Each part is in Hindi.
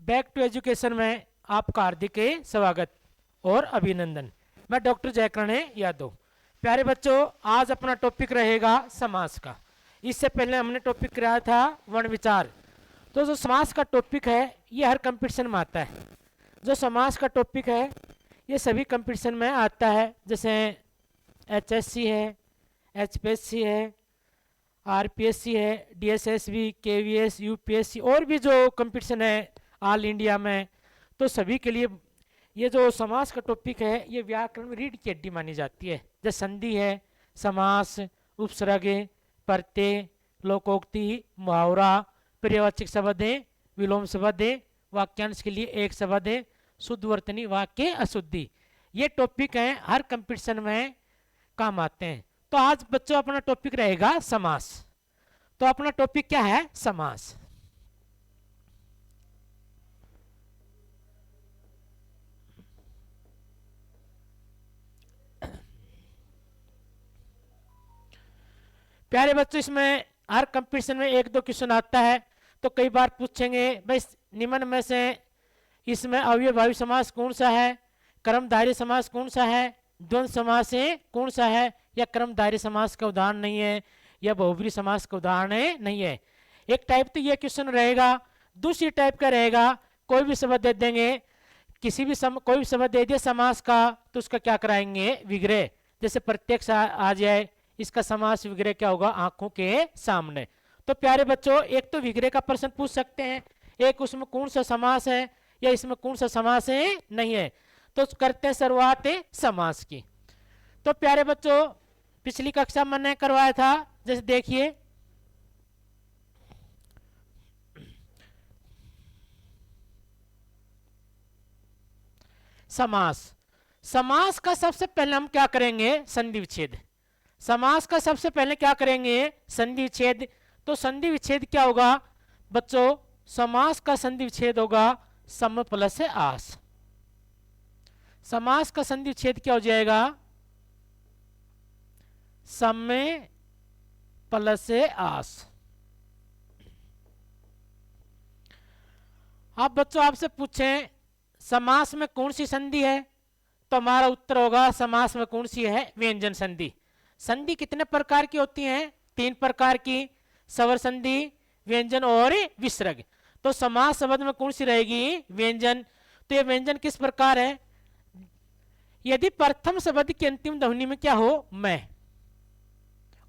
बैक टू एजुकेशन में आपका हार्दिक स्वागत और अभिनंदन। मैं डॉक्टर जयकरण यादव। प्यारे बच्चों, आज अपना टॉपिक रहेगा समास का। इससे पहले हमने टॉपिक कराया था वर्ण विचार। तो जो समास का टॉपिक है ये हर कंपटीशन में आता है। जो समास का टॉपिक है ये सभी कंपटीशन में आता है, जैसे HSC है, HPSC है, RPSC है, DSSB, KVS, UPSC और भी जो कंपटीशन है ऑल इंडिया में, तो सभी के लिए ये जो समास का टॉपिक है ये व्याकरण में रीढ़ की हड्डी मानी जाती है। जैसे संधि है, समास, उपसर्ग, प्रत्यय, लोकोक्ति, मुहावरा, पर्यायवाचक शब्द है, विलोम शब्द है, वाक्यांश के लिए एक शब्द है, शुद्ध वर्तनी, वाक्य, अशुद्धि। ये टॉपिक है हर कंपटीशन में काम आते हैं। तो आज बच्चों अपना टॉपिक रहेगा समास। तो अपना टॉपिक क्या है? समास। प्यारे बच्चों, इसमें हर कंपटीशन में एक दो क्वेश्चन आता है। तो कई बार पूछेंगे भाई निम्न में से इसमें अव्ययभावी समास कौन सा है, कर्मधारय समास कौन सा है, द्वंद्व समास कौन सा है, या कर्मधारय समास का उदाहरण नहीं है, या बहुब्रीहि समास का उदाहरण नहीं है। एक टाइप तो ये क्वेश्चन रहेगा। दूसरी टाइप का रहेगा कोई भी शब्द दे देंगे, किसी भी कोई भी शब्द दे दिया समास का, तो उसका क्या कराएंगे? विग्रह। जैसे प्रत्यक्ष आ जाए, इसका समास विग्रह क्या होगा? आंखों के सामने। तो प्यारे बच्चों, एक तो विग्रह का प्रश्न पूछ सकते हैं, एक उसमें कौन सा समास है या इसमें कौन सा समास है नहीं है। तो करते हैं शुरुआत समास की। तो प्यारे बच्चों, पिछली कक्षा में मैंने करवाया था, जैसे देखिए समास। समास का सबसे पहले हम क्या करेंगे? संधि विच्छेद। समास का सबसे पहले क्या करेंगे? संधि विच्छेद। तो संधि विच्छेद क्या होगा बच्चों? समास का संधि विच्छेद होगा सम प्लस आस। समास का संधि विच्छेद क्या हो जाएगा? सम प्लस आस। अब बच्चों आपसे पूछें समास में कौन सी संधि है, तो हमारा उत्तर होगा समास में कौन सी है? व्यंजन संधि। संधि कितने प्रकार की होती हैं? 3 प्रकार की, स्वर संधि, व्यंजन और विसर्ग। तो समास शब्द में कौन सी रहेगी? व्यंजन। तो ये व्यंजन किस प्रकार है? यदि प्रथम शब्द की अंतिम ध्वनि में क्या हो? मैं,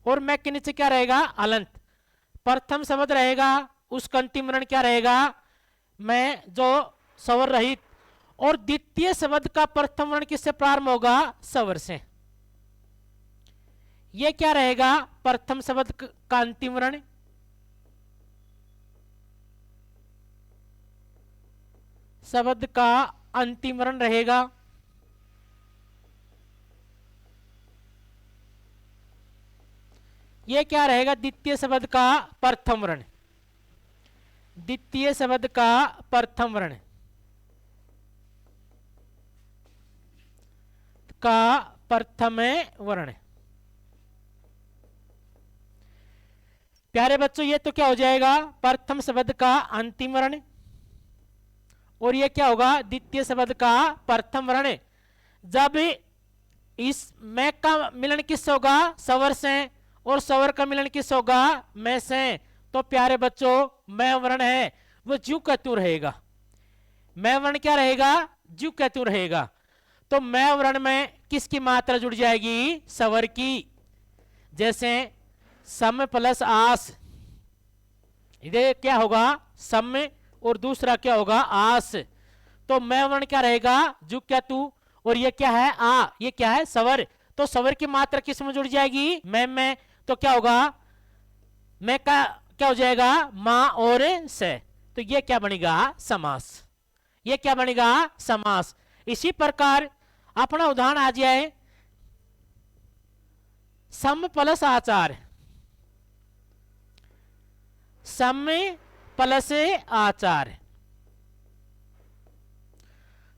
और मैं के नीचे क्या रहेगा? अलंत। प्रथम शब्द रहेगा, उसका अंतिम वर्ण क्या रहेगा? मैं, जो स्वर रहित। और द्वितीय शब्द का प्रथम वर्ण किससे प्रारंभ होगा? स्वर से। ये क्या रहेगा? प्रथम शब्द का अंतिम वर्ण। शब्द का अंतिम वर्ण रहेगा। ये क्या रहेगा? द्वितीय शब्द का प्रथम वर्ण। द्वितीय शब्द का प्रथम वर्ण का प्रथम वर्ण। प्यारे बच्चों, ये तो क्या हो जाएगा? प्रथम शब्द का अंतिम वर्ण, और ये क्या होगा? द्वितीय शब्द का प्रथम वर्ण। जब इस मैं का मिलन किससे होगा? स्वर से, और स्वर का मिलन किस होगा? मैं से। तो प्यारे बच्चों, मैं वर्ण है वो ज्यों का त्यों रहेगा। मैं वर्ण क्या रहेगा? ज्यों का त्यों रहेगा। तो मैं वर्ण में किसकी मात्रा जुड़ जाएगी? स्वर की। जैसे सम प्लस आस, इधर क्या होगा? सम, और दूसरा क्या होगा? आस। तो मैं वर्ण क्या रहेगा? जुग क्या तू, और ये क्या है? आ। ये क्या है? स्वर। तो स्वर की मात्रा किस में जुड़ जाएगी? मैं में। तो क्या होगा? मैं का क्या हो जाएगा? मां और से। तो ये क्या बनेगा? समास। ये क्या बनेगा? समास। इसी प्रकार अपना उदाहरण आ जाए सम प्लस आचार। सम प्लस आचार,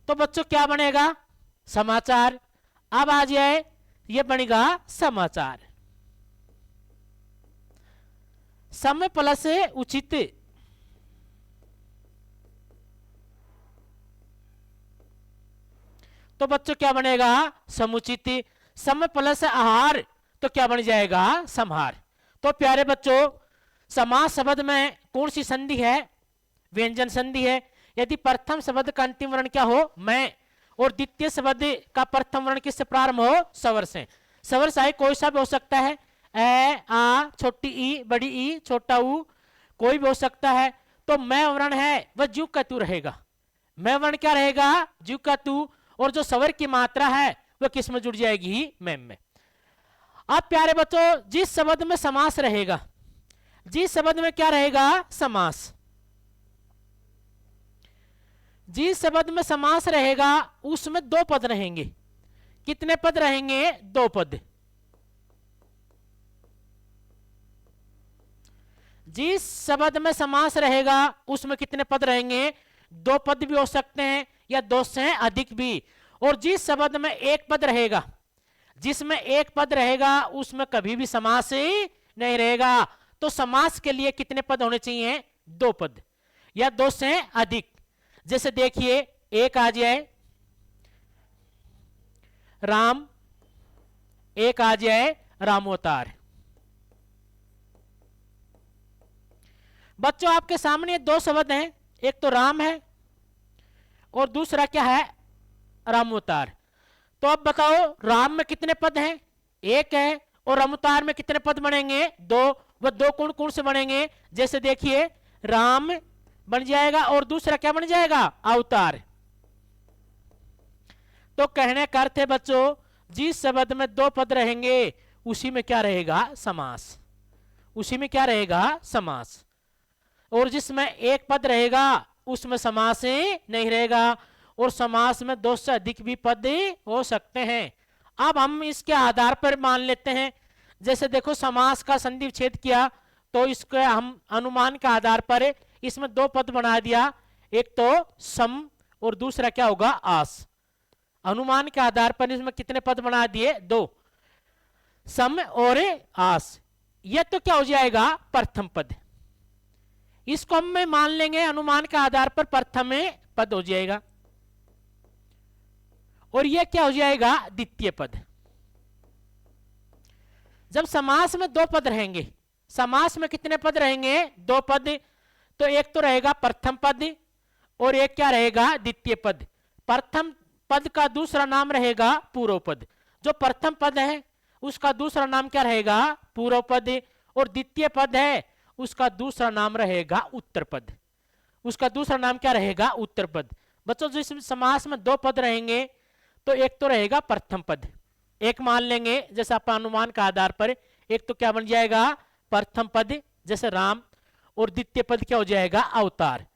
तो बच्चों क्या बनेगा? समाचार। अब आ जाए, ये बनेगा समाचार। सम प्लस उचित। तो बच्चों क्या बनेगा? समुचित। सम प्लस आहार तो क्या बन जाएगा? समहार। तो प्यारे बच्चों, समास शब्द में कौन सी संधि है? व्यंजन संधि है। यदि प्रथम शब्द का अंतिम वर्ण क्या हो? मैं, और द्वितीय शब्द का प्रथम वर्ण किससे प्रारंभ हो? स्वर से। स्वर चाहे कोई सा भी हो सकता है, ए, आ, छोटी ई, बड़ी ई, छोटा ऊ, कोई भी हो सकता है। तो मैं वर्ण है वह जू का तू रहेगा। मैं वर्ण क्या रहेगा? जू का तू। और जो स्वर की मात्रा है वह किस में जुड़ जाएगी? मैम में। अब प्यारे बच्चों, जिस शब्द में समास रहेगा, जिस शब्द में क्या रहेगा? समास। जिस शब्द में समास रहेगा उसमें दो पद रहेंगे। कितने पद रहेंगे? दो पद। जिस शब्द में समास रहेगा उसमें कितने पद रहेंगे? दो पद भी हो सकते हैं या दो से अधिक भी। और जिस शब्द में एक पद रहेगा, जिसमें एक पद रहेगा उसमें कभी भी समास ही नहीं रहेगा। तो समास के लिए कितने पद होने चाहिए? दो पद या दो से अधिक। जैसे देखिए, एक आ जाए राम, एक आ जाए रामोतार। बच्चों आपके सामने दो शब्द हैं, एक तो राम है और दूसरा क्या है? रामोतार। तो अब बताओ, राम में कितने पद हैं? एक है। और रामोतार में कितने पद बनेंगे? दो। वह दो कौन कौन से बनेंगे? जैसे देखिए, राम बन जाएगा और दूसरा क्या बन जाएगा? अवतार। तो कहने का अर्थ है बच्चों, जिस शब्द में दो पद रहेंगे उसी में क्या रहेगा? समास। उसी में क्या रहेगा? समास। और जिसमें एक पद रहेगा उसमें समास नहीं रहेगा। और समास में दो से अधिक भी पद हो सकते हैं। अब हम इसके आधार पर मान लेते हैं, जैसे देखो समास का संधि विच्छेद किया तो इसके हम अनुमान के आधार पर इसमें दो पद बना दिया, एक तो सम और दूसरा क्या होगा? आस। अनुमान के आधार पर इसमें कितने पद बना दिए? दो, सम और आस। यह तो क्या हो जाएगा? प्रथम पद। इसको हम मान लेंगे अनुमान के आधार पर प्रथम पद हो जाएगा। और यह क्या हो जाएगा? द्वितीय पद। जब समास में दो पद रहेंगे, समास में कितने पद रहेंगे? दो पद। तो एक तो रहेगा प्रथम पद और एक क्या रहेगा? द्वितीय पद। प्रथम पद का दूसरा नाम रहेगा पूर्व पद। जो प्रथम पद है उसका दूसरा नाम क्या रहेगा? पूर्व पद। और द्वितीय पद है उसका दूसरा नाम रहेगा उत्तर पद। उसका दूसरा नाम क्या रहेगा? उत्तर पद। बच्चों जिस समास में दो पद रहेंगे तो एक तो रहेगा प्रथम पद, एक मान लेंगे जैसे आप अनुमान का आधार पर। एक तो क्या बन जाएगा? प्रथम पद जैसे राम, और द्वितीय पद क्या हो जाएगा? अवतार।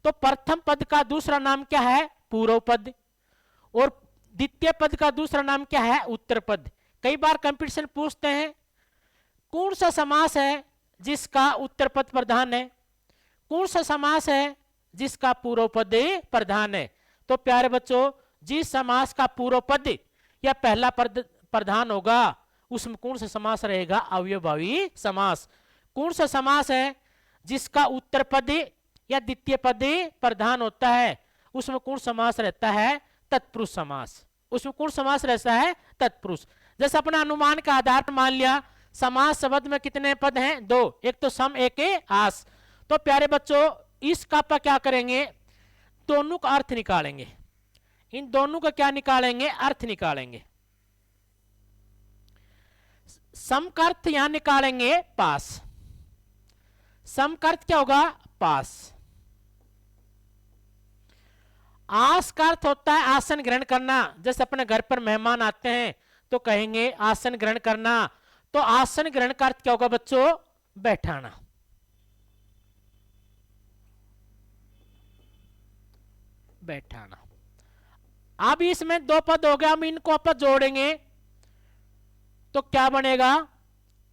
तो प्रथम पद का दूसरा नाम क्या है? पूर्व पद। और द्वितीय पद का दूसरा नाम क्या है? उत्तर पद। कई बार कंपटीशन पूछते हैं कौन सा समास है जिसका उत्तर पद प्रधान है, कौन सा समास है जिसका पूर्व पद प्रधान है। तो प्यारे बच्चों, जिस समास का पूर्व पद या पहला पद प्रधान होगा उसमें कौन सा समास रहेगा? अव्ययभावी समास। कौन सा समास है जिसका उत्तर पद या द्वितीय पद प्रधान होता है उसमें कौन समास रहता है? तत्पुरुष समास। उसमें कौन समास रहता है? तत्पुरुष। जैसे अपना अनुमान का आधार पर मान लिया समास शब्द में कितने पद हैं? दो, एक तो सम एक आस। तो प्यारे बच्चों, इसका आप क्या करेंगे? दोनों का अर्थ निकालेंगे। इन दोनों का क्या निकालेंगे? अर्थ निकालेंगे। सम का अर्थ यहां निकालेंगे पास। सम का अर्थ क्या होगा? पास। आस का अर्थ होता है आसन ग्रहण करना। जैसे अपने घर पर मेहमान आते हैं तो कहेंगे आसन ग्रहण करना। तो आसन ग्रहण का अर्थ क्या होगा बच्चों? बैठाना। बैठाना। अब इसमें दो पद हो गया, हम इनको आप जोड़ेंगे तो क्या बनेगा?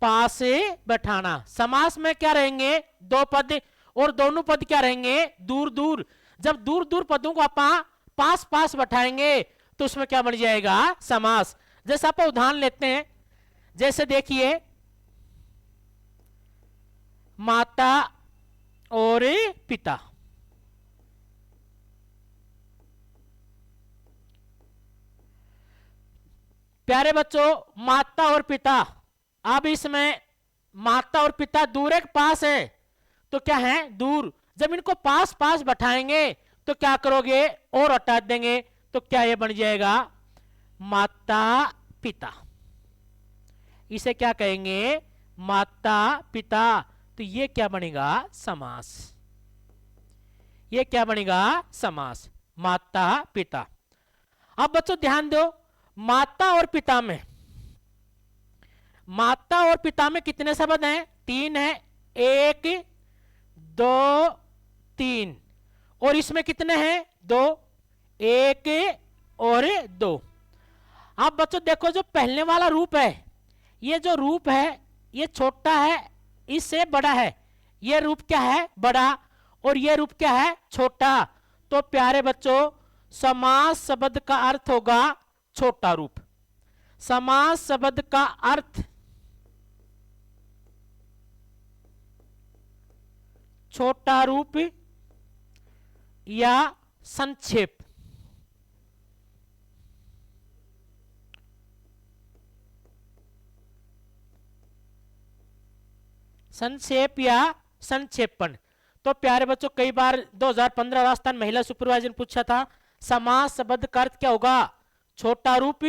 पास से बैठाना। समास में क्या रहेंगे? दो पद, और दोनों पद क्या रहेंगे? दूर दूर। जब दूर दूर पदों को आप पास पास बैठाएंगे तो उसमें क्या बन जाएगा? समास। जैसे आप उदाहरण लेते हैं, जैसे देखिए माता और पिता। प्यारे बच्चों, माता और पिता, अब इसमें माता और पिता दूर एक पास है, तो क्या है दूर। जब इनको पास पास बैठाएंगे तो क्या करोगे, और हटा देंगे, तो क्या ये बन जाएगा माता पिता। इसे क्या कहेंगे, माता पिता। तो ये क्या बनेगा, समास। ये क्या बनेगा, समास, माता पिता। अब बच्चों ध्यान दो, माता और पिता में, माता और पिता में कितने शब्द हैं, 3 है, 1 2 3। और इसमें कितने हैं, 2, 1 और 2। अब बच्चों देखो, जो पहले वाला रूप है, ये जो रूप है ये छोटा है, इससे बड़ा है। ये रूप क्या है, बड़ा, और ये रूप क्या है, छोटा। तो प्यारे बच्चों, समास शब्द का अर्थ होगा छोटा रूप। समास शब्द का अर्थ छोटा रूप या संक्षेप। संक्षेप या संक्षेपण। तो प्यारे बच्चों, कई बार 2015 राजस्थान महिला सुपरवाइजर ने पूछा था, समास शब्द का अर्थ क्या होगा, छोटा रूप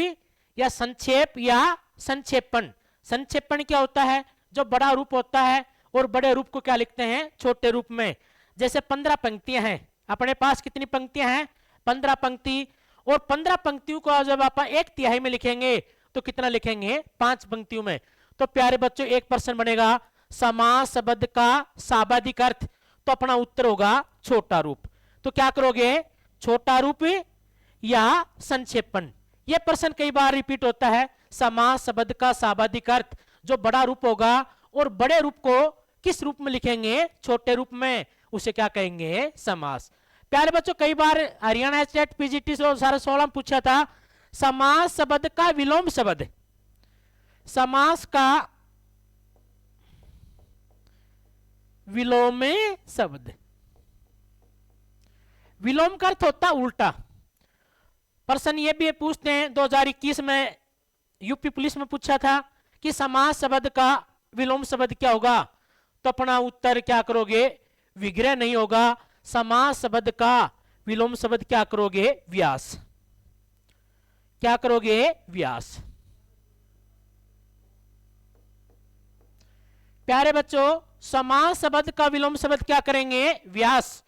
या संक्षेप या संक्षेपण। संक्षेपण क्या होता है, जो बड़ा रूप होता है, और बड़े रूप को क्या लिखते हैं, छोटे रूप में। जैसे 15 पंक्तियां हैं, अपने पास कितनी पंक्तियां हैं, 15 पंक्ति। और 15 पंक्तियों को जब आप 1/3 में लिखेंगे तो कितना लिखेंगे, 5 पंक्तियों में। तो प्यारे बच्चों, 1% बनेगा। समास शब्द का शाब्दिक अर्थ, तो अपना उत्तर होगा छोटा रूप। तो क्या करोगे, छोटा रूप या संक्षेपण। यह प्रश्न कई बार रिपीट होता है। समास शब्द का शाब्दिक अर्थ, जो बड़ा रूप होगा, और बड़े रूप को किस रूप में लिखेंगे, छोटे रूप में, उसे क्या कहेंगे, समास। प्यारे बच्चों, कई बार हरियाणा स्टेट पीजीटी 2016 पूछा था, समास शब्द का विलोम शब्द। समास का विलोम शब्द। विलोम का अर्थ होता उल्टा। प्रश्न ये भी पूछते हैं, 2021 में यूपी पुलिस में पूछा था कि समास शब्द का विलोम शब्द क्या होगा। तो अपना उत्तर क्या करोगे, विग्रह नहीं होगा। समास शब्द का विलोम शब्द क्या करोगे, व्यास। क्या करोगे, व्यास। प्यारे बच्चों, समास शब्द का विलोम शब्द क्या करेंगे, व्यास।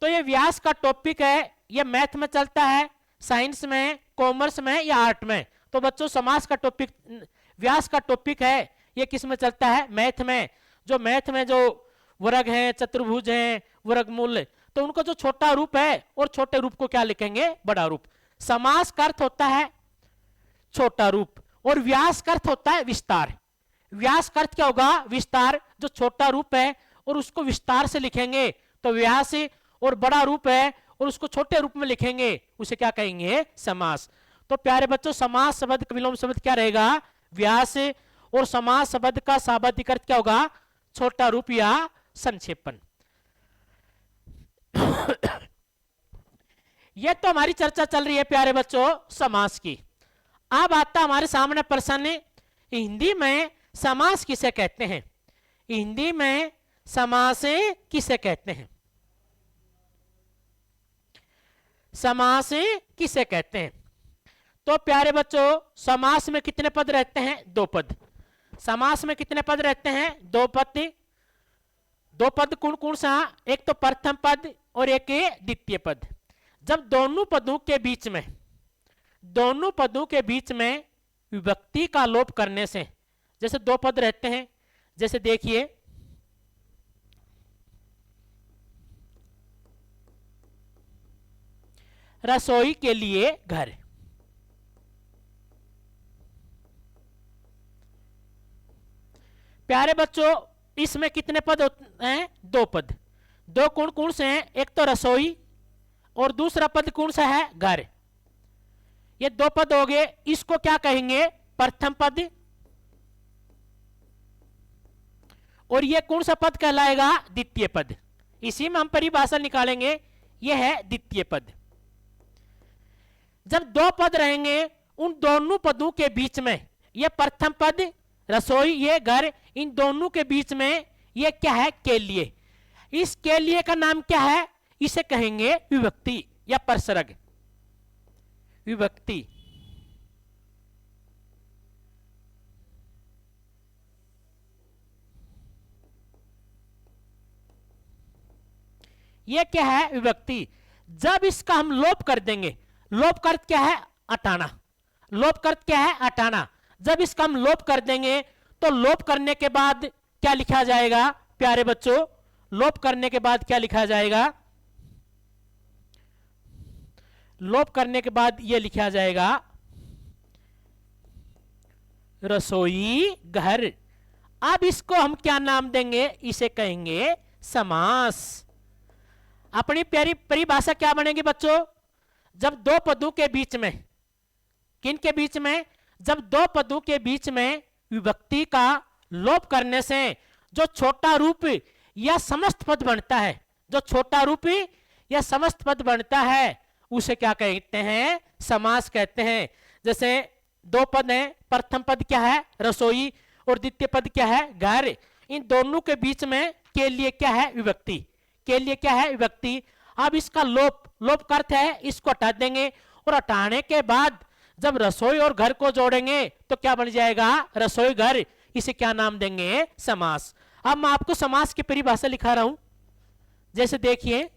तो ये व्यास का टॉपिक है, ये मैथ में चलता है, साइंस में, कॉमर्स में या आर्ट में। तो बच्चों, समास का टॉपिक, व्यास का टॉपिक है, ये किस में चलता है, मैथ में। जो मैथ में जो वर्ग हैं, चतुर्भुज हैं, वर्गमूल, तो उनको जो छोटा रूप है, और छोटे रूप को क्या लिखेंगे, बड़ा रूप। समास का अर्थ होता है छोटा रूप, और व्यास का अर्थ होता है विस्तार। व्यास का अर्थ क्या होगा, विस्तार। जो छोटा रूप है और उसको विस्तार से लिखेंगे तो व्यास, और बड़ा रूप है और उसको छोटे रूप में लिखेंगे, उसे क्या कहेंगे, समास। तो प्यारे बच्चों, समास शब्द का विलोम शब्द क्या रहेगा, व्यास। और समास शब्द का शाब्दिक अर्थ क्या होगा, छोटा रूप या संक्षेपण। यह तो हमारी चर्चा चल रही है प्यारे बच्चों समास की। अब आता हमारे सामने प्रश्न, हिंदी में समास किसे कहते हैं। हिंदी में समास किसे कहते हैं, समास किसे कहते हैं। तो प्यारे बच्चों, समास में कितने पद रहते हैं, 2 पद। समास में कितने पद रहते हैं, 2 पद। 2 पद कौन कौन सा, एक तो प्रथम पद और एक द्वितीय पद। जब दोनों पदों के बीच में, दोनों पदों के बीच में विभक्ति का लोप करने से, जैसे 2 पद रहते हैं, जैसे देखिए, रसोई के लिए घर। प्यारे बच्चों, इसमें कितने पद हैं, 2 पद। 2 कौन कौन से हैं, एक तो रसोई और दूसरा पद कौन सा है, घर। ये 2 पद हो गए, इसको क्या कहेंगे, प्रथम पद। और ये कौन सा पद कहलाएगा, द्वितीय पद। इसी में हम परिभाषा निकालेंगे, यह है द्वितीय पद। जब 2 पद रहेंगे उन दोनों पदों के बीच में, ये प्रथम पद रसोई, ये घर, इन दोनों के बीच में ये क्या है? के लिए। इस के लिए का नाम क्या है? इसे कहेंगे विभक्ति या परसर्ग। विभक्ति। ये क्या है? विभक्ति। जब इसका हम लोप कर देंगे, लोप कर क्या है? हटाना। लोप कर क्या है? हटाना। जब इसका हम लोप कर देंगे तो लोप करने के बाद क्या लिखा जाएगा प्यारे बच्चों? लोप करने के बाद क्या लिखा जाएगा? लोप करने के बाद यह लिखा जाएगा रसोई घर। अब इसको हम क्या नाम देंगे? इसे कहेंगे समास। अपनी प्यारी परिभाषा क्या बनेगी बच्चों? जब दो पदों के बीच में, किन के बीच में? जब दो पदों के बीच में विभक्ति का लोप करने से जो छोटा रूप या समस्त पद बनता है, जो छोटा रूप या समस्त पद बनता है, उसे क्या कहते हैं? समास कहते हैं। जैसे दो पद हैं, प्रथम पद क्या है? रसोई, और द्वितीय पद क्या है? घर। इन दोनों के बीच में के लिए क्या है? विभक्ति। के लिए क्या है? विभक्ति। अब इसका लोप, लोप का अर्थ है इसको हटा देंगे, और हटाने के बाद जब रसोई और घर को जोड़ेंगे तो क्या बन जाएगा? रसोई घर। इसे क्या नाम देंगे? समास। अब मैं आपको समास की परिभाषा लिखा रहा हूं। जैसे देखिए,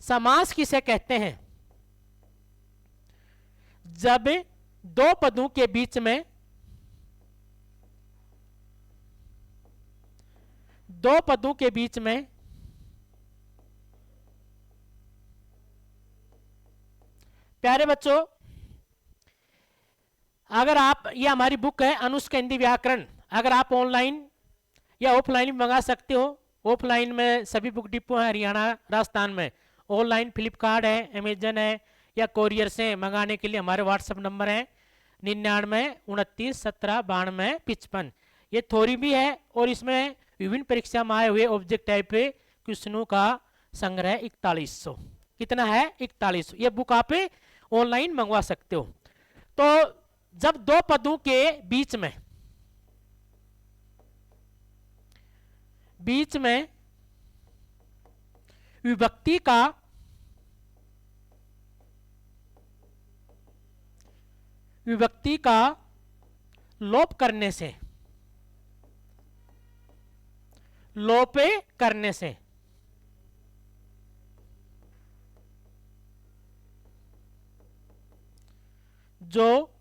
समास किसे कहते हैं? जब दो पदों के बीच में, दो पदों के बीच में प्यारे बच्चों, अगर आप, ये हमारी बुक है अनुष्का हिंदी व्याकरण, अगर आप ऑनलाइन या ऑफलाइन भी मंगा सकते हो। ऑफलाइन में सभी बुक डिपो है हरियाणा राजस्थान में। ऑनलाइन फ्लिपकार्ट है, अमेजन है, या कोरियर से मंगाने के लिए हमारे व्हाट्सएप नंबर है 99 29 17 92 55। ये थ्योरी भी है, और इसमें विभिन्न परीक्षा में आए हुए ऑब्जेक्ट टाइप क्वेश्चनों का संग्रह 4100। कितना है? 4100। ये बुक आप ऑनलाइन मंगवा सकते हो। तो जब दो पदों के बीच में, बीच में विभक्ति का, विभक्ति का लोप करने से, लोप करने से जो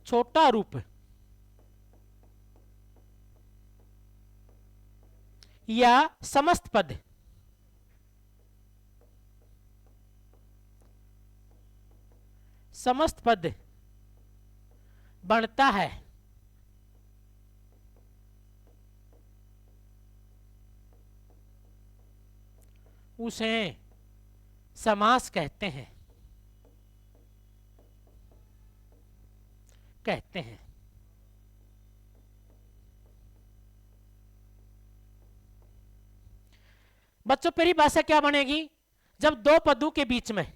छोटा रूप या समस्त पद बनता है, उसे समास कहते हैं, कहते हैं। बच्चों परिभाषा क्या बनेगी? जब दो पदों के बीच में,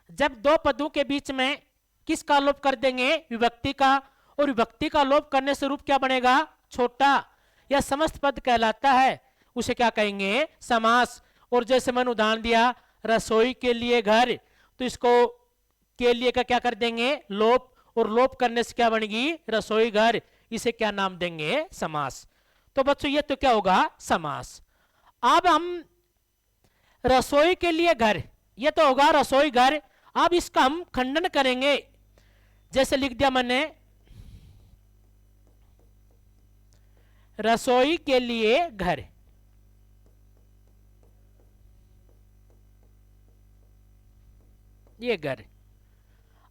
जब दो पदों के बीच में किसका लोप कर देंगे? विभक्ति का। और विभक्ति का लोप करने से रूप क्या बनेगा? छोटा या समस्त पद कहलाता है, उसे क्या कहेंगे? समास। और जैसे मैंने उदाहरण दिया रसोई के लिए घर, तो इसको के लिए का क्या कर देंगे? लोप। और लोप करने से क्या बनेगी? रसोई घर। इसे क्या नाम देंगे? समास। तो बच्चों ये तो क्या होगा? समास। अब हम रसोई के लिए घर, ये तो होगा रसोई घर। अब इसका हम खंडन करेंगे। जैसे लिख दिया मैंने रसोई के लिए घर। ये घर।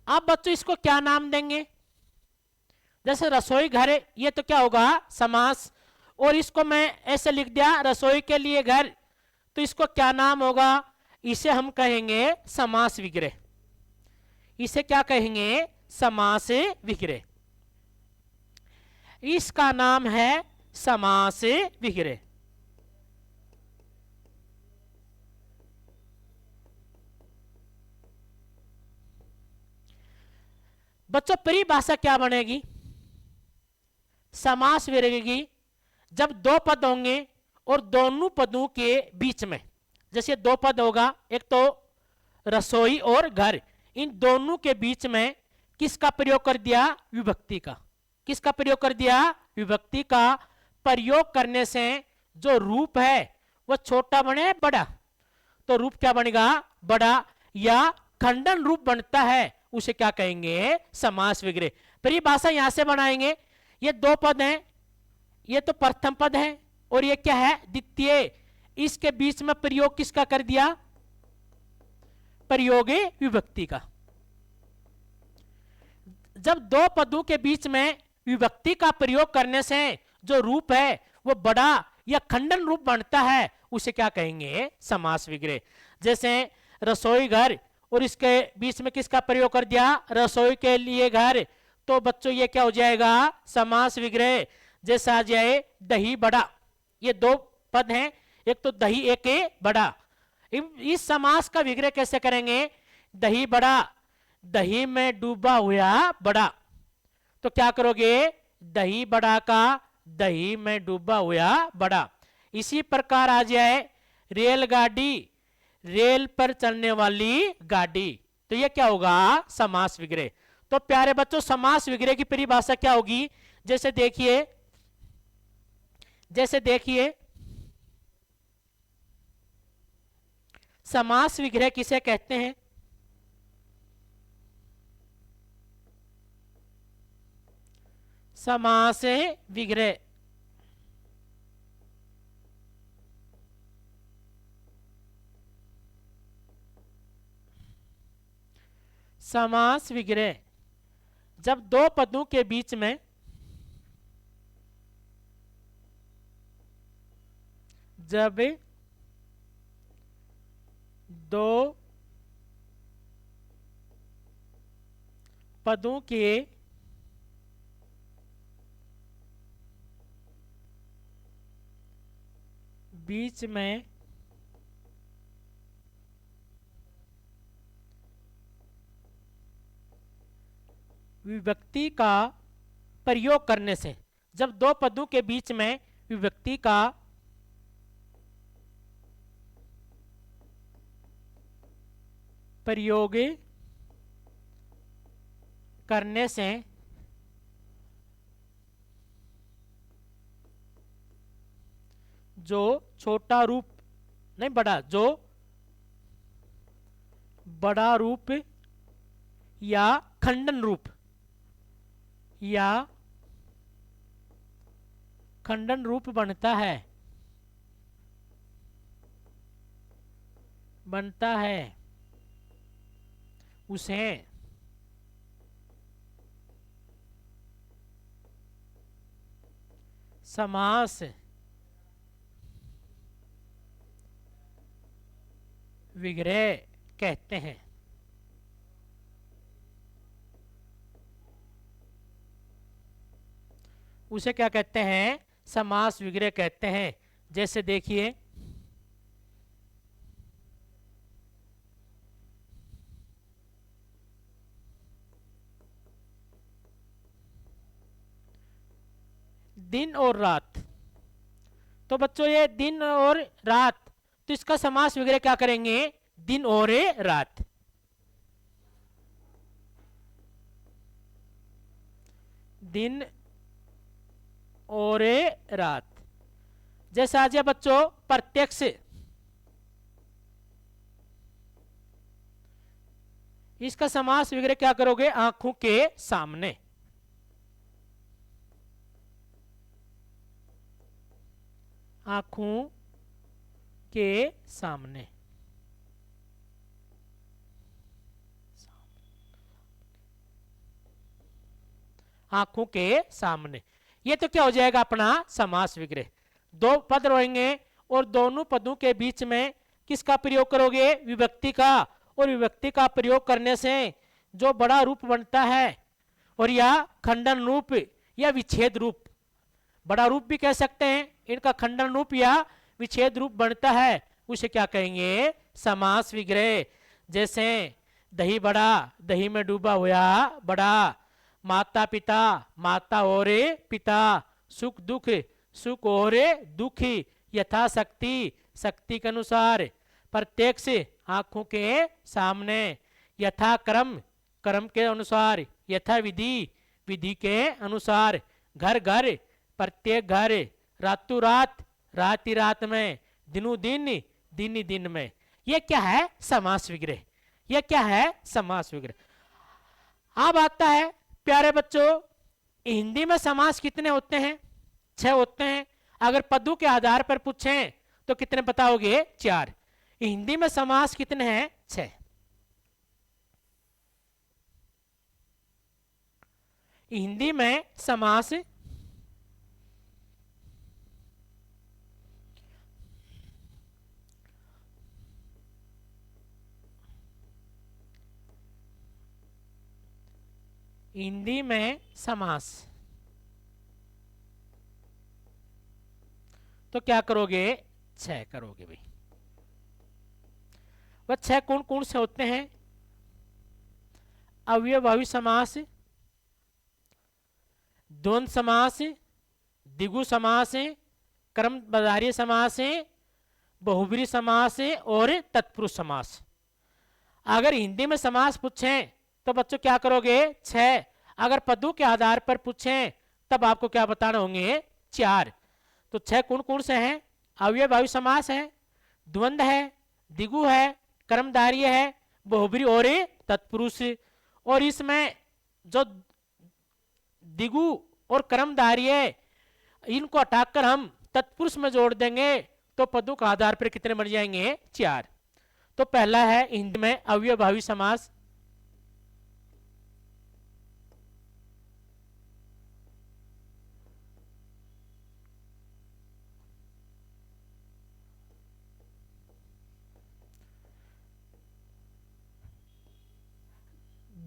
अब बच्चों इसको क्या नाम देंगे? जैसे रसोई घर है, ये तो क्या होगा? समास। और इसको मैं ऐसे लिख दिया रसोई के लिए घर, तो इसको क्या नाम होगा? इसे हम कहेंगे समास विग्रह। इसे क्या कहेंगे? समास विग्रह। इसका नाम है समास विग्रह। बच्चों परिभाषा क्या बनेगी? समास विग्रह जब दो पद होंगे और दोनों पदों के बीच में, जैसे दो पद होगा, एक तो रसोई और घर, इन दोनों के बीच में किसका प्रयोग कर दिया? विभक्ति का। किसका प्रयोग कर दिया? विभक्ति का प्रयोग करने से जो रूप है वो छोटा बने बड़ा, तो रूप क्या बनेगा? बड़ा, या खंडन रूप बनता है, उसे क्या कहेंगे? समास विग्रह। परिभाषा यहां से बनाएंगे। ये दो पद हैं, ये तो प्रथम पद है और ये क्या है? द्वितीय। इसके बीच में प्रयोग किसका कर दिया? प्रयोग विभक्ति का। जब दो पदों के बीच में विभक्ति का प्रयोग करने से जो रूप है वो बड़ा या खंडन रूप बनता है, उसे क्या कहेंगे? समास विग्रह। जैसे रसोई घर और इसके बीच में किसका प्रयोग कर दिया? रसोई के लिए घर, तो बच्चों ये क्या हो जाएगा? समास विग्रह। जैसा आ जाए दही बड़ा, ये दो पद हैं, एक तो दही एक बड़ा। इस समास का विग्रह कैसे करेंगे? दही बड़ा, दही में डूबा हुआ बड़ा, तो क्या करोगे? दही बड़ा का दही में डूबा हुआ बड़ा। इसी प्रकार आ जाए रेलगाड़ी, रेल पर चलने वाली गाड़ी, तो ये क्या होगा? समास विग्रह। तो प्यारे बच्चों, समास विग्रह की परिभाषा क्या होगी? जैसे देखिए, समास विग्रह किसे कहते हैं? समास विग्रह समास विग्रह जब दो पदों के बीच में दो पदों के बीच में विभक्ति का प्रयोग करने से, जब दो पदों के बीच में विभक्ति का प्रयोग करने से जो छोटा रूप नहीं बड़ा, जो बड़ा रूप या खंडन रूप बनता है उसे समास विग्रह कहते हैं। उसे क्या कहते हैं? समास विग्रह कहते हैं। जैसे देखिए, दिन और रात, तो बच्चों ये दिन और रात, तो इसका समास विग्रह क्या करेंगे? दिन और रात। दिन और रात। जैसे आ जाए बच्चों प्रत्यक्ष, इसका समास विग्रह क्या करोगे? आंखों के सामने। आंखों के सामने। आंखों के सामने, ये तो क्या हो जाएगा? अपना समास विग्रह। दो पद रहेंगे और दोनों पदों के बीच में किसका प्रयोग करोगे? विभक्ति का। और विभक्ति का प्रयोग करने से जो बड़ा रूप बनता है, और या खंडन रूप या विच्छेद रूप, बड़ा रूप भी कह सकते हैं, इनका खंडन रूप या विच्छेद रूप बनता है, उसे क्या कहेंगे? समास विग्रह। जैसे दही बड़ा, दही में डूबा हुआ बड़ा, माता पिता, माता और पिता, सुख दुख, सुख और दुखी, यथाशक्ति, शक्ति के अनुसार, प्रत्यक्ष, आंखों के सामने, यथा क्रम, क्रम के अनुसार, यथा विधि, विधि के अनुसार, घर घर, प्रत्येक घर, रातों रात, रात ही रात में, दिनों दिन, दिन ही दिन में। यह क्या है? समास विग्रह। यह क्या है? समास विग्रह। अब आता है प्यारे बच्चों, हिंदी में समास कितने होते हैं? 6 होते हैं। अगर पदों के आधार पर पूछें तो कितने बताओगे? 4। हिंदी में समास कितने हैं? 6। हिंदी में समास हिंदी में समास तो क्या करोगे? 6 करोगे भाई। वह 6 कौन कौन से होते हैं? अव्ययभावी समास, द्वंद्व समास, द्विगु समास, कर्मधारय समास, बहुब्रीहि समास और तत्पुरुष समास। अगर हिंदी में समास पूछें तो बच्चों क्या करोगे? 6। अगर पदों के आधार पर पूछें तब आपको क्या बताना होंगे? 4। तो 6 कौन कौन से हैं? अव्ययभावी समास है, द्वंद्व है, द्विगु है, कर्मधारय है, बहुब्रीहि और तत्पुरुष। और इसमें जो द्विगु और कर्मधारय, इनको हटाकर हम तत्पुरुष में जोड़ देंगे तो पदों के आधार पर कितने बन जाएंगे? 4। तो पहला है हिंदी में अव्ययभावी समास।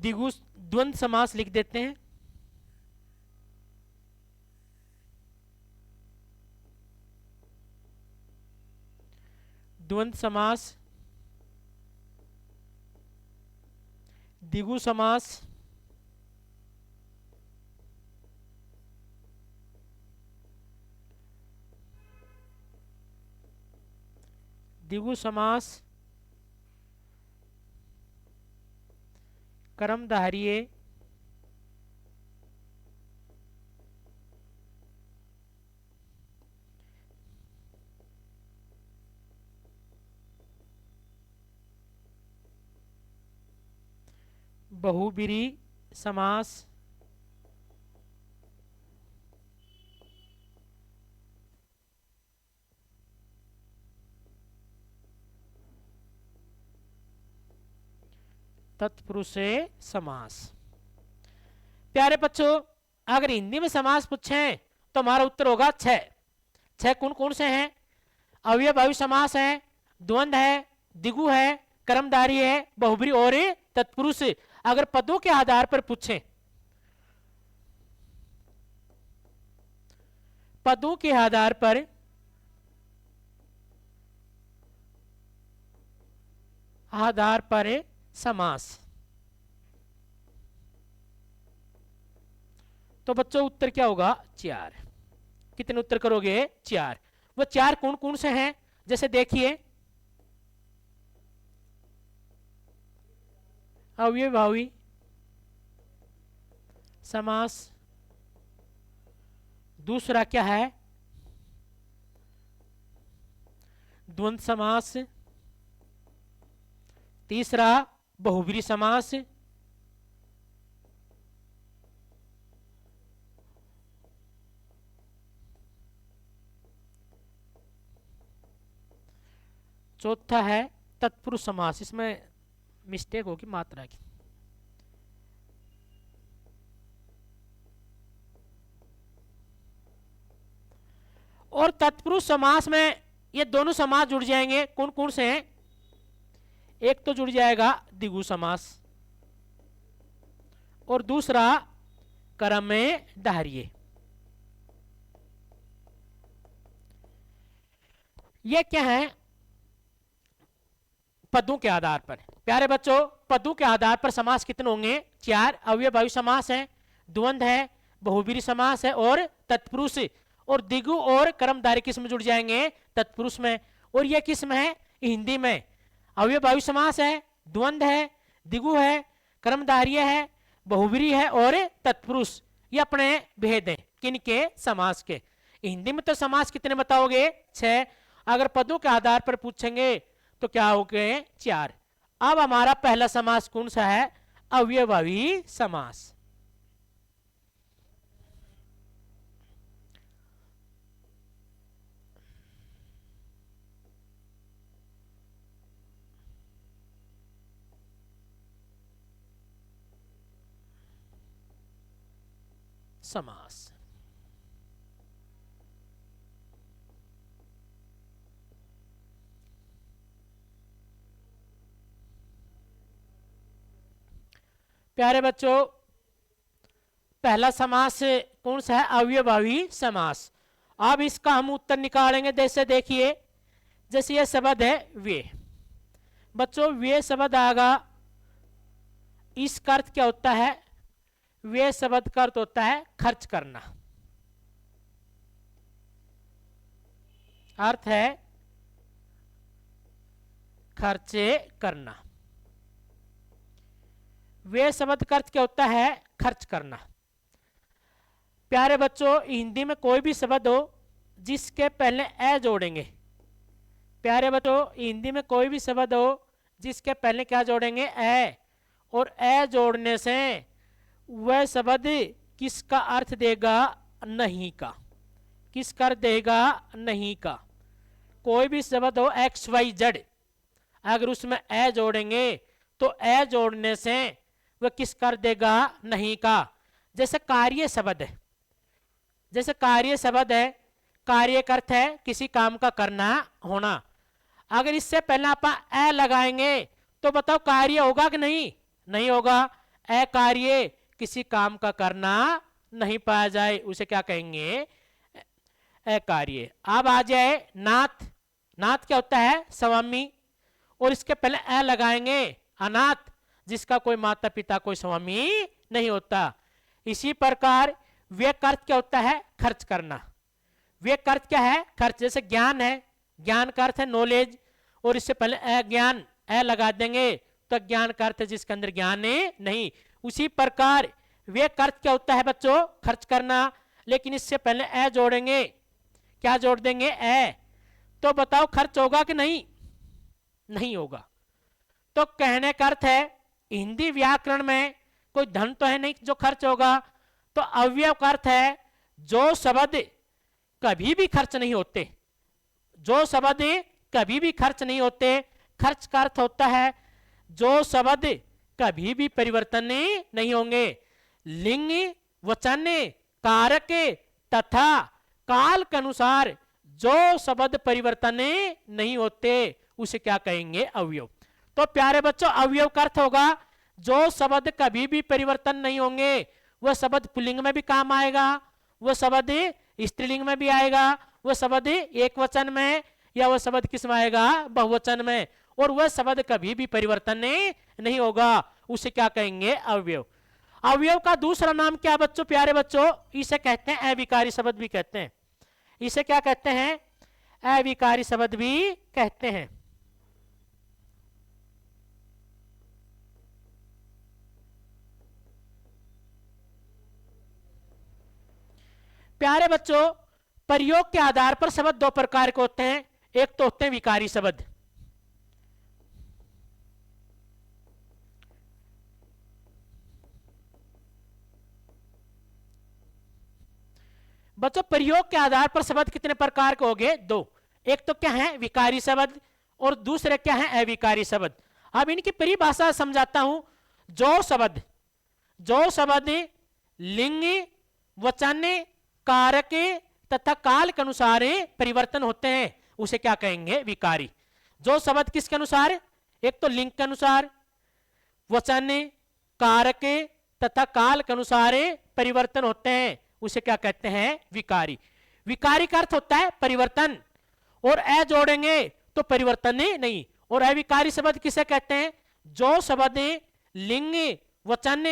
द्विगु द्वंद्व समास लिख देते हैं। द्वंद्व समास, द्विगु समास, द्विगु समास, कर्मधारय, बहुब्रीहि समास, तत्पुरुष समास। प्यारे बच्चों, अगर हिंदी में समास पूछें तो हमारा उत्तर होगा 6। 6 कौन कौन से हैं? अव्ययभावी समास है, द्वंद्व है, द्विगु है, कर्मधारय है, बहुब्रीहि और तत्पुरुष। अगर पदों के आधार पर पूछें, पदों के आधार पर समास, तो बच्चों उत्तर क्या होगा? 4। कितने उत्तर करोगे? 4। वो 4 कौन कौन से हैं? जैसे देखिए, अव्ययभावी समास, दूसरा क्या है? द्वंद्व समास, तीसरा बहुब्रीहि समास, चौथा है तत्पुरुष समास। इसमें मिस्टेक होगी मात्रा की। और तत्पुरुष समास में ये दोनों समास जुड़ जाएंगे। कौन कौन से हैं? एक तो जुड़ जाएगा द्विगु समास और दूसरा कर्मधारय। ये क्या है? पदों के आधार पर। प्यारे बच्चों, पदों के आधार पर समास कितने होंगे? 4। अव्ययभावी समास है, द्वंद्व है, बहुब्रीहि समास है और तत्पुरुष, और दिगु और कर्मधारय किस में जुड़ जाएंगे? तत्पुरुष में। और यह किस में है? हिंदी में। अव्ययभावी समास है, द्वंद्व है, दिगु है, कर्मधारय है, बहुब्रीहि है और तत्पुरुष। ये अपने भेद हैं किनके? समास के। हिंदी में तो समास कितने बताओगे? 6। अगर पदों के आधार पर पूछेंगे तो क्या हो गए? 4। अब हमारा पहला समास कौन सा है? अव्ययभावी समास। समास प्यारे बच्चों, पहला समास कौन सा है? अव्ययभावी समास। अब इसका हम उत्तर निकालेंगे। जैसे देखिए, जैसे यह शब्द है वे, बच्चों वे शब्द आएगा, इसका अर्थ क्या होता है? वे शब्द का अर्थ होता है खर्च करना। अर्थ है खर्चे करना। वे शब्द का अर्थ क्या होता है? खर्च करना। प्यारे बच्चों, हिंदी में कोई भी शब्द हो जिसके पहले ए जोड़ेंगे, प्यारे बच्चों हिंदी में कोई भी शब्द हो जिसके पहले क्या जोड़ेंगे? ए। और ए जोड़ने से वह शब्द किसका अर्थ देगा? नहीं का। किसका अर्थ देगा? नहीं का। कोई भी शब्द हो एक्स वाई जेड, अगर उसमें ए जोड़ेंगे तो ए जोड़ने से वह किसका अर्थ देगा? नहीं का। जैसे कार्य शब्द है, जैसे कार्य शब्द है, कार्य का अर्थ है किसी काम का करना, होना। अगर इससे पहले आप ए लगाएंगे तो बताओ कार्य होगा कि नहीं? नहीं होगा। ए कार्य किसी काम का करना नहीं पाया जाए, उसे क्या कहेंगे? ए कार्य। अब आ जाए नाथ। नाथ क्या होता है? स्वामी। और इसके पहले ए लगाएंगे, अनाथ, जिसका कोई माता पिता कोई स्वामी नहीं होता। इसी प्रकार व्यय का अर्थ क्या होता है? खर्च करना। व्यय का अर्थ क्या है? खर्च। जैसे ज्ञान है, ज्ञान का अर्थ है नॉलेज, और इससे पहले ज्ञान ए लगा देंगे तो ज्ञान का अर्थ है जिसके अंदर ज्ञान नहीं। उसी प्रकार व्यय का अर्थ क्या होता है बच्चों? खर्च करना। लेकिन इससे पहले ए जोड़ेंगे, क्या जोड़ देंगे? ए। तो बताओ खर्च होगा कि नहीं? नहीं होगा। तो कहने का अर्थ है हिंदी व्याकरण में कोई धन तो है नहीं जो खर्च होगा। तो अव्यय का अर्थ है जो शब्द कभी भी खर्च नहीं होते, जो शब्द कभी भी खर्च नहीं होते। खर्च का अर्थ होता है जो शब्द कभी भी परिवर्तन नहीं होंगे। लिंग, वचन, कारक तथा काल के अनुसार जो शब्द परिवर्तन नहीं होते उसे क्या कहेंगे? अवयव। तो प्यारे बच्चों, अवयव का अर्थ होगा जो शब्द कभी भी परिवर्तन नहीं होंगे। वह शब्द पुल्लिंग में भी काम आएगा, वह शब्द स्त्रीलिंग में भी आएगा, वह शब्द एक वचन में, या वह शब्द किस में आएगा? बहुवचन में। और वह शब्द कभी भी परिवर्तन नहीं होगा, उसे क्या कहेंगे? अवयव। अवयव का दूसरा नाम क्या बच्चों? प्यारे बच्चों, इसे कहते हैं अविकारी शब्द भी कहते हैं। इसे क्या कहते हैं? अविकारी शब्द भी कहते हैं। प्यारे बच्चों, प्रयोग के आधार पर शब्द दो प्रकार के होते हैं। एक तो होते हैं विकारी शब्द, बच्चों प्रयोग के आधार पर शब्द कितने प्रकार के हो गए? दो। एक तो क्या है? विकारी शब्द, और दूसरे क्या है? अविकारी शब्द। अब इनकी परिभाषा समझाता हूं। जो शब्द लिंग, वचन, कारक तथा काल के अनुसार परिवर्तन होते हैं उसे क्या कहेंगे? विकारी। जो शब्द किसके अनुसार? एक तो लिंग के अनुसार, वचन, कारक तथा काल के अनुसार परिवर्तन होते हैं उसे क्या कहते हैं? विकारी। विकारी का अर्थ होता है परिवर्तन, और ए जोड़ेंगे तो परिवर्तन नहीं। और अविकारी शब्द किसे कहते हैं? जो शब्द लिंग, वचन,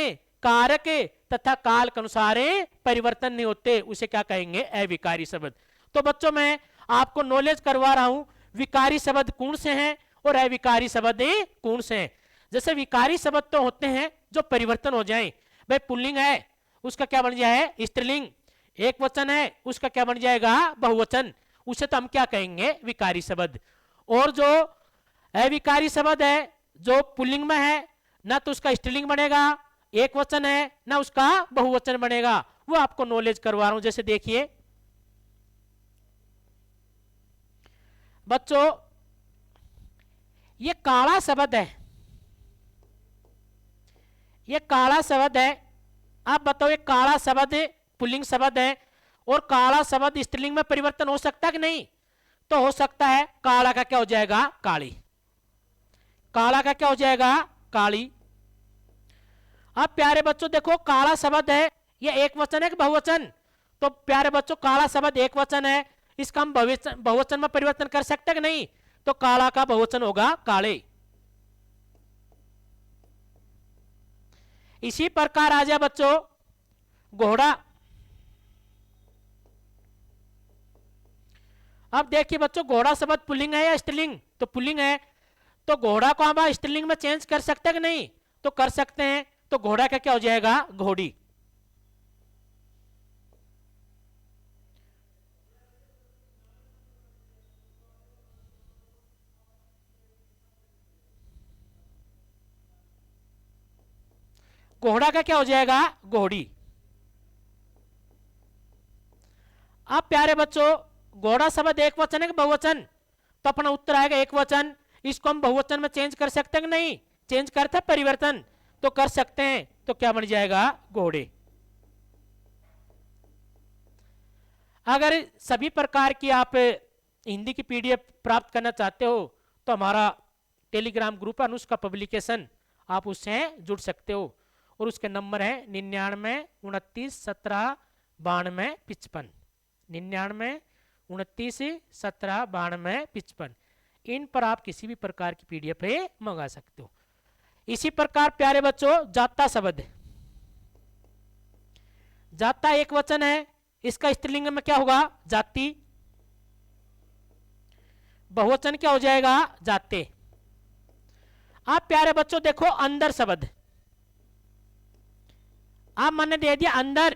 कारक तथा काल के अनुसार परिवर्तन नहीं होते, उसे क्या कहेंगे? अविकारी शब्द। तो बच्चों मैं आपको नॉलेज करवा रहा हूं विकारी शब्द कौन से हैं और अविकारी शब्द कौन से हैं। जैसे विकारी शब्द तो होते हैं जो परिवर्तन हो जाए, भाई पुल्लिंग है उसका क्या बन जाए? स्त्रीलिंग। एक वचन है उसका क्या बन जाएगा? बहुवचन। उसे तो हम क्या कहेंगे? विकारी शब्द। और जो अविकारी शब्द है जो पुल्लिंग में है, ना तो उसका स्त्रीलिंग बनेगा, एक वचन है, ना उसका बहुवचन बनेगा, वो आपको नॉलेज करवा रहा हूं। जैसे देखिए बच्चों, ये काला शब्द है, ये काला शब्द है। आप बताओ ये काला शब्द पुल्लिंग शब्द है और काला शब्द स्त्रीलिंग में परिवर्तन हो सकता है कि नहीं? तो हो सकता है। काला का क्या हो जाएगा? काली। काला का क्या हो जाएगा? काली। अब प्यारे बच्चों देखो, काला शब्द है, ये एक वचन है कि बहुवचन? तो प्यारे बच्चों काला शब्द एक वचन है, इसका हम बहुवचन में परिवर्तन कर सकते हैं कि नहीं? तो काला का बहुवचन होगा काले। इसी प्रकार आ जाए बच्चों घोड़ा। अब देखिए बच्चों, घोड़ा शब्द पुल्लिंग है या स्त्रीलिंग? तो पुल्लिंग है, तो घोड़ा को हम स्त्रीलिंग में चेंज कर सकते हैं कि नहीं? तो कर सकते हैं। तो घोड़ा का क्या हो जाएगा? घोड़ी। घोड़ा का क्या हो जाएगा? घोड़ी। अब प्यारे बच्चों, घोड़ा शब्द एक वचन है कि बहुवचन? तो अपना उत्तर आएगा एक वचन। इसको हम बहुवचन में चेंज कर सकते हैं कि नहीं? चेंज करते परिवर्तन, तो कर सकते हैं। तो क्या बन जाएगा? घोड़े। अगर सभी प्रकार की आप हिंदी की पीडीएफ प्राप्त करना चाहते हो तो हमारा टेलीग्राम ग्रुप है अनुष्का पब्लिकेशन, आप उससे जुड़ सकते हो। और उसके नंबर है 99 29 17 92 55, 99 29 17 92 55। इन पर आप किसी भी प्रकार की पीडीएफ मंगा सकते हो। इसी प्रकार प्यारे बच्चों जाता शब्द, जाता एक वचन है, इसका स्त्रीलिंग में क्या होगा? जाति। बहुवचन क्या हो जाएगा? जाते। आप प्यारे बच्चों देखो अंदर शब्द, आप मैंने दे दिया अंदर।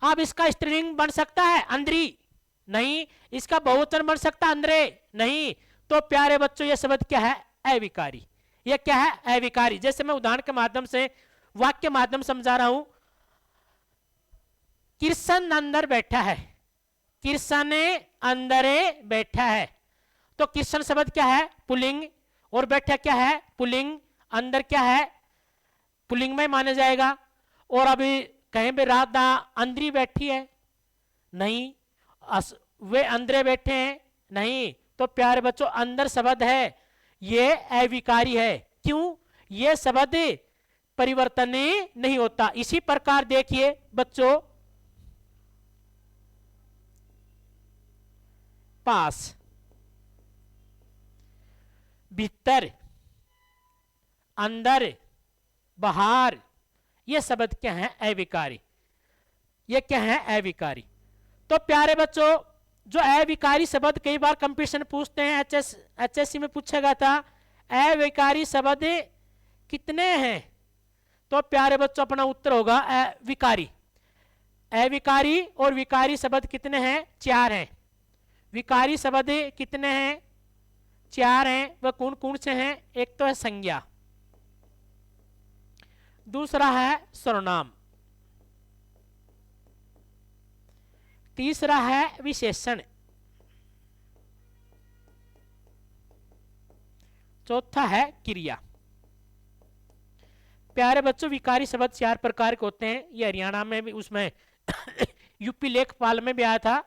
अब इसका स्त्रीलिंग बन सकता है अंदरी? नहीं। इसका बहुवचन बन सकता है अंदरे? नहीं। तो प्यारे बच्चों ये शब्द क्या है? अविकारी। ये क्या है? अविकारी। जैसे मैं उदाहरण के माध्यम से, वाक्य माध्यम समझा रहा हूं। कृष्ण अंदर बैठा है, कृष्ण अंदर बैठा है। तो कृष्ण शब्द क्या है? पुल्लिंग। और बैठा क्या है? पुल्लिंग। अंदर क्या है? पुल्लिंग में माना जाएगा। और अभी कहीं भी राधा अंदरी बैठी है? नहीं। वे अंदरे बैठे हैं? नहीं। तो प्यारे बच्चों अंदर शब्द है, ये अविकारी है। क्यों? ये शब्द परिवर्तन नहीं होता। इसी प्रकार देखिए बच्चों पास, भीतर, अंदर, बाहर, ये शब्द क्या है? अविकारी। ये क्या है? अविकारी। तो प्यारे बच्चों जो अविकारी शब्द कई बार कंपटीशन पूछते हैं, एचएससी में पूछा गया था अविकारी शब्द कितने हैं? तो प्यारे बच्चों अपना उत्तर होगा विकारी। अविकारी और विकारी शब्द कितने हैं? 4 हैं। विकारी शब्द कितने हैं? 4 हैं। वह कौन कौन से हैं? एक तो है संज्ञा, दूसरा है सर्वनाम, तीसरा है विशेषण, चौथा है क्रिया। प्यारे बच्चों विकारी शब्द 4 प्रकार के होते हैं। ये हरियाणा में भी, उसमें यूपी लेखपाल में भी आया था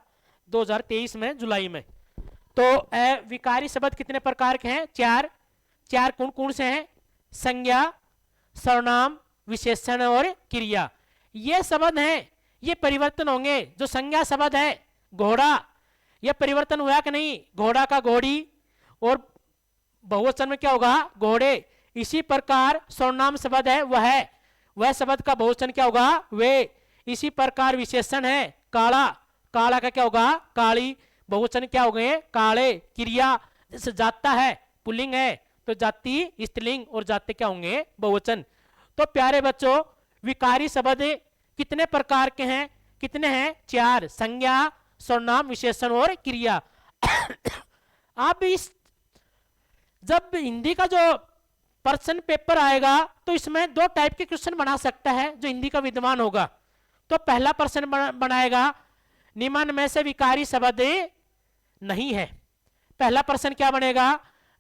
2023 में जुलाई में। तो विकारी शब्द कितने प्रकार के हैं? 4। 4 कौन कौन से हैं? संज्ञा, सर्वनाम, विशेषण और क्रिया। ये शब्द हैं, ये परिवर्तन होंगे। जो संज्ञा शब्द है घोड़ा, ये परिवर्तन हुआ कि नहीं? घोड़ा का घोड़ी। और बहुवचन में क्या होगा? घोड़े। इसी प्रकार सर्वनाम शब्द है वह है, वह शब्द का बहुवचन क्या होगा? वे। इसी प्रकार विशेषण है काला, काला का क्या होगा? काली। बहुवचन क्या हो गए? काले। क्रिया जैसे जाता है पुल्लिंग है तो जाति स्त्रीलिंग और जाते क्या होंगे? बहुवचन। तो प्यारे बच्चों विकारी शब्द कितने प्रकार के हैं? कितने हैं? 4। संज्ञा, सर्वनाम, विशेषण और क्रिया। आप इस जब हिंदी का जो प्रश्न पेपर आएगा तो इसमें 2 टाइप के क्वेश्चन बना सकता है जो हिंदी का विद्वान होगा। तो पहला प्रश्न बनाएगा निम्न में से विकारी शब्द नहीं है। पहला प्रश्न क्या बनेगा?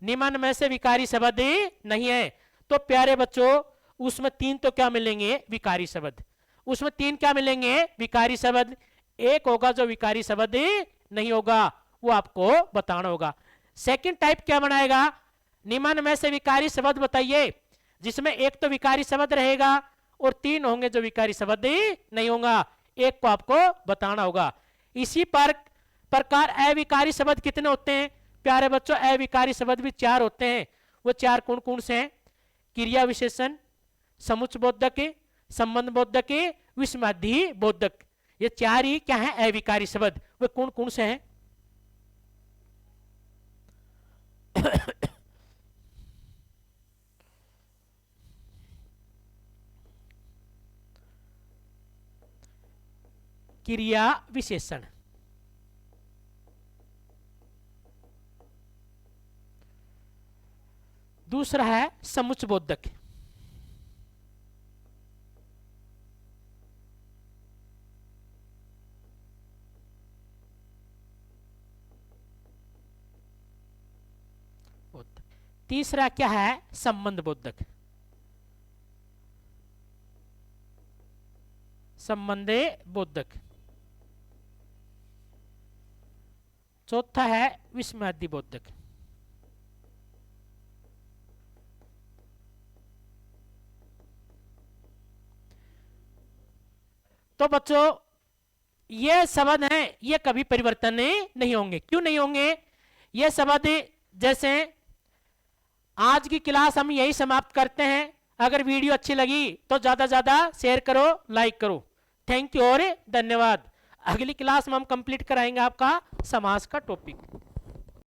निम्न में से विकारी शब्द नहीं है। तो प्यारे बच्चों उसमें 3 तो क्या मिलेंगे? विकारी शब्द। उसमें 3 क्या मिलेंगे? विकारी शब्द। एक होगा जो विकारी शब्द नहीं होगा, वो आपको बताना होगा। सेकंड टाइप क्या बनाएगा? निम्न में से विकारी शब्द बताइए, जिसमें एक तो विकारी शब्द रहेगा और 3 होंगे जो विकारी शब्द नहीं होगा। एक को आपको बताना होगा। इसी प्रकार अविकारी शब्द कितने होते हैं? प्यारे बच्चों अविकारी शब्द भी 4 होते हैं। वो 4 कौन कौन से हैं? क्रिया विशेषण, समुच्चय बोधक, संबंध बोधक, विसमाधि बोधक। ये 4 ही क्या है? अविकारी शब्द। वे कौन कौन से हैं? क्रिया विशेषण, दूसरा है समुच्चय बोधक, तीसरा क्या है? संबंध बोधक, संबंधे बोधक, चौथा है विसमाधि बोधक। तो बच्चों ये शब्द हैं, ये कभी परिवर्तन नहीं होंगे। क्यों नहीं होंगे? ये शब्द जैसे आज की क्लास हम यही समाप्त करते हैं। अगर वीडियो अच्छी लगी तो ज्यादा ज्यादा शेयर करो, लाइक करो। थैंक यू और धन्यवाद। अगली क्लास में हम कंप्लीट कराएंगे आपका समास का टॉपिक।